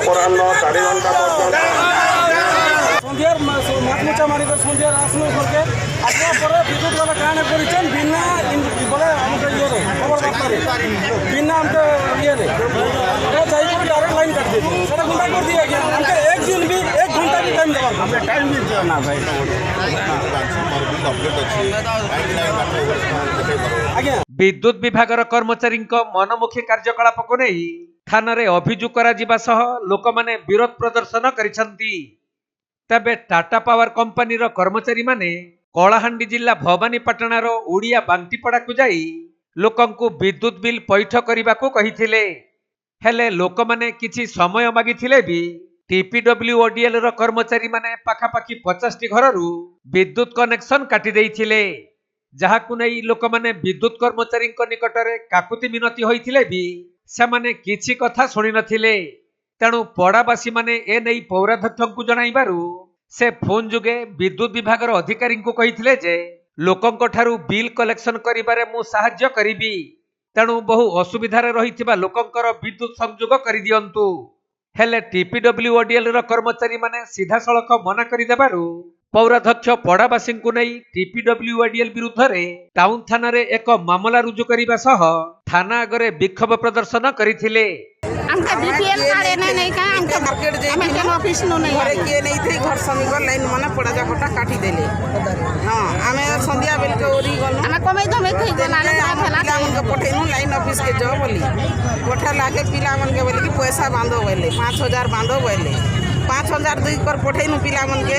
অপরাহ্ন 4 ঘণ্টা পর্যন্ত সন্ধ্যার মাছমুচা মারিক সন্ধ্যার আসলো ঘরকে আসবার পরে বিদ্যুৎ বালা কারণে করেছেন বিনা বলে আমাকে ইয়ে খবর বার্তা বিনা আমাকে ইয়ে যাই করে ডাইরেক্ট লাইন কাট দিয়ে সেটা ঘন্টা করে দিয়ে গিয়ে আমাকে এক দিন भी 1 ঘন্টা भी টাইম দেওয়া আমরা টাইম দিতে না ভাই আজ্ঞা विद्युत विभागर कर्मचारी मनमुखी कार्यकलाप को नहीं थाना अभियोग कर लोक माने विरोध प्रदर्शन करिसेंती। तबे टाटा पावर कंपनी कर्मचारी माने कलाहांडी जिला भवानीपाटणार ओडिया बांटीपड़ा को जाई लोकंकु विद्युत बिल पैठ करने को कहिथिले। हेले लोक माने किछि समय मागिथिले भी टीपीडब्ल्यूओडीएल कर्मचारी माने पाखापाखि 50 घररू विद्युत कनेक्शन काटी देइथिले। जहाकु नै लोक माने विद्युत कर्मचारी निकटरे काकुति मिनती होइथिले भी सेमाने किछि कथा सुनि नथिले। तेणु पड़ावासी माने ए नै पौराध्यक्षଙ୍କୁ जणाइबारु से फोन जुगे विद्युत विभागर अधिकारी को कहिथिले जे लोकंक ठारू बिल कलेक्शन करिबारे मु सहाय्य करिबी। तेणु बहु असुविधारे रहिथिबा लोकंकर विद्युत संयोग करि दियंतु। हेले टीपीडब्ल्यूओडीएल कर्मचारी माने सीधा सड़क मना करि देबारु पौराध्यक्ष पड़ावासी को नहीं टीपीडब्ल्यूओडीएल विरुद्ध रे टाउन थाना रे एक मामला रुजु करिबा सह थाना आगरे विक्षोभ प्रदर्शन करिथिले। हमके बीपीएल कार्ड नहीं का हमके मार्केट जे हमें के ऑफिस नो नहीं घरे के नहीं थे घर समीग लाइन मने पड़ा जा कोटा काटी देले। हां हमें संध्या बेल के ओरी गलो हमें कमे धमे थई देना ना भेला पिला मन के पठेनु लाइन ऑफिस के जाओ बोली कोठा लागे पिला मन के बोले कि पैसा बांधो बोले 5000 बांधो बोले 5000 दुई कर पठेनु पिला मन के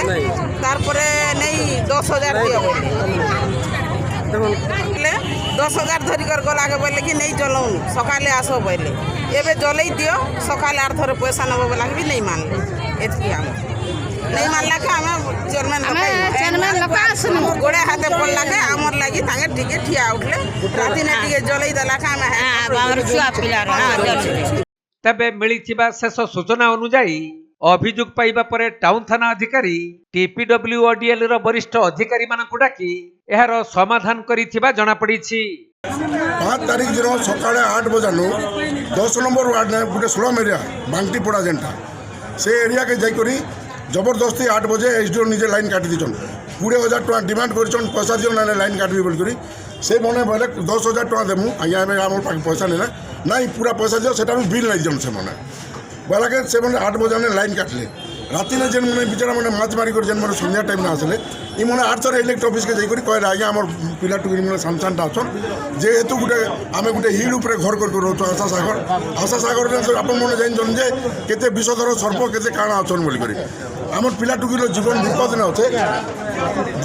तार परे नहीं 10000 दियो बोले 10000 धरी कर गला के बोले कि नहीं चलऊ सकाले आसो बोले एबे जलई दियो सकाले आर थरे पैसा नबो बोला भी नहीं मानले एतकी हम नहीं मानला के हम चेयरमैन लका सुनु गोड़े हाथे पड़ला के हमर लागी तांगे ठीके ठिया उठले राती ने ठीके जलई दला का हम बावर छुआ पिला रे। तबे मिलिथिबा शेष सूचना अनुसार अभियोग पाइबा परे टाउन थाना अधिकारी टीपीडब्ल्यूओडीएल वरिष्ठ अधिकारी मानकु डाकी एहार समाधान करिथिबा जणा पड़िछि। 5 तारीख दिन सकाल 8 बजानु 10 नंबर वार्ड ने गोटे स्लम एरिया बांटीपड़ा जेनटा से एरिया के जाइकरी जबरदस्ती 8 बजे एसडीओ निजे लाइन काटी दीचन 20,000 टका डिमांड कर पैसा दियो ना लाइन काटबी बोल से मने बोले 10,000 टका देमु आज्ञा आम पैसा नेला ना पूरा पैसा दियो सेटा बिल नहीं जन से मने बोला के से मैंने 8 बजे लाइन काटले राति ने जेन मैंने बिचारा मैंने माछ मारिक जेन मैंने संध्या टाइम में आसले ये मैंने 8 थर इलेक्ट ऑफिस के जाकर कहे आज्ञा आम पिला टुकरी मैंने सामसानटा अच्छन जेहेतु गोटे आम गोटे हिल उपर घर कर रोच आशा सागर आप जानते जे केते विषधर सर्प केते काଣା अच्छन बोलिक आम पिला टुकीर जीवन विपद ने अच्छे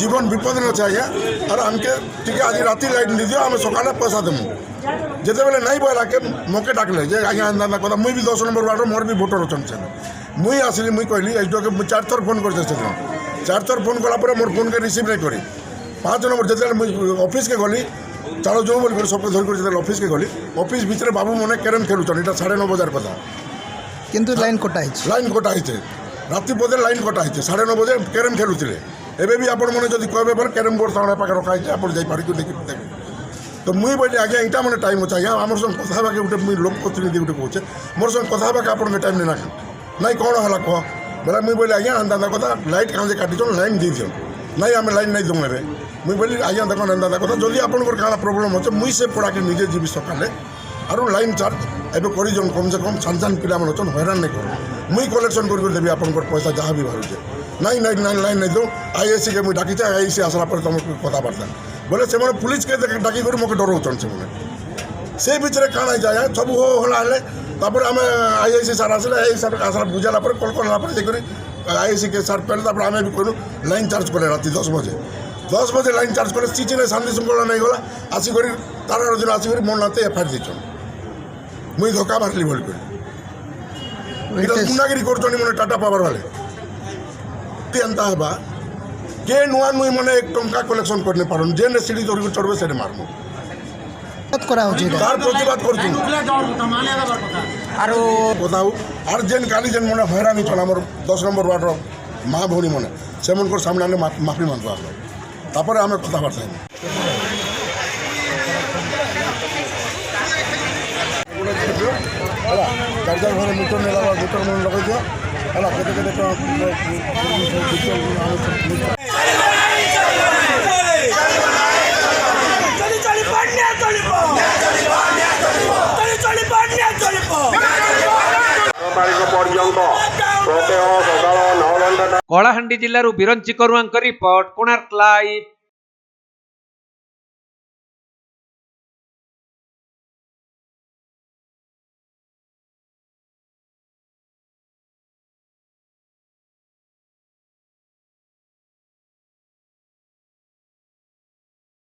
जीवन विपद ने अच्छे आज्ञा और आमके टी आज राति लाइट दी दियो आम सकाले पैसा देमु जिते बेले नहीं बोला के मोके डाकले जे आज्ञा अंदा कथा मुई भी 10 नंबर वार्ड मोर भी भोटर अच्छन से मुई आसली मुई कहली एसडीओ के 4 थर फोन कर 4 थर फोन कला मोर फोन के रिसीव नहीं करी 5 नंबर जिते मुई ऑफिस के गली चलो जो बोल सब धर कर ऑफिस के गली ऑफिस भितर बाबू मैंने कैरम खेलुचन यहाँ 9:30 बजार कथा किंतु लाइन कटाई राति बजे लाइन कटाई 9:30 बजे कैरम खेलुले एबे भी आपण मैंने जब कहे बोले कैरम बोर्ड सामने पाखे रखाई आप देखिए तो मुई बोली आज्ञा यहाँ मैंने टाइम अच्छे आज्ञा आम संग कथा गोटे मुझे लोक प्रतिनिधि गोटे कहे मोर संग कथा आप टाइम नहीं नाई कौन है कह बोला मुई बोली आज्ञा अंदा कथा लाइट कहाँ काटिछन लाइन दी दियो नहीं आम लाइन नहीं दूँ एवं मुई बोली आज्ञा देख अंदा कथा जदि आपंकर क्या प्रोब्लेम अच्छे मुई से पड़ा के निजे जीवी सकाले और लाइन चार्ज एवं कर कम से कम सान पिला अच्छन हैरान नहीं कर मुई कलेक्शन करदेवी आपंकर पैसा जहाँ भी बाहर नहीं नहीं नहीं लाइन नहीं दूँ आईएसी के मुझे डाकी आईएसी आसला पर तुम कथबार्ता बोले से पुलिस के डाकी मोके डराउन से भितर काଣା जाए सब हो हला आम आईएसी सार आसले आई सार आसला बुझाला कल कला आईएसी के सार पहले आम भी कहलु लाइन चार्ज कले राति 10 बजे लाइन चार्ज कले सीची ने शांति श्रृंखला नहीं गला आसिक तार दिन आसिक मोर नाते एफआईआर दीचन मुई धोखा मारली बोल गुंडागिरी कर मैंने टाटा पावर वाले एंता है के नुआ नुई मैंने 1 टंका कलेक्शन करने पारन जेने सीढ़ी धरिक चढ़बे से मारमु तार प्रतिबाद करूँ और जेन काली जेन मैंने हैरानी चल आम 10 नंबर वार्ड माँ भौणी मैंने से मन सामने माफी मांगवा तापर आम कथबार्ता ଚାର୍ଜର ଘରେ ମିଟର ନେଲା ମିଟର ମୂଲ୍ୟ ଲଗାଇ ଦିଅ ହେଲା କେତେ କେତେ ତାରିଖ ପର୍ଯ୍ୟନ୍ତ ପ୍ରତ୍ୟହ ସକାଳ 9 ଘଣ୍ଟା କଳାହାଣ୍ଡି ଜିଲ୍ଲାରୁ ବିରଞ୍ଚି କରୁଆଙ୍କ ରିପୋର୍ଟ କୋଣାର୍କ ଲାଇଭ୍।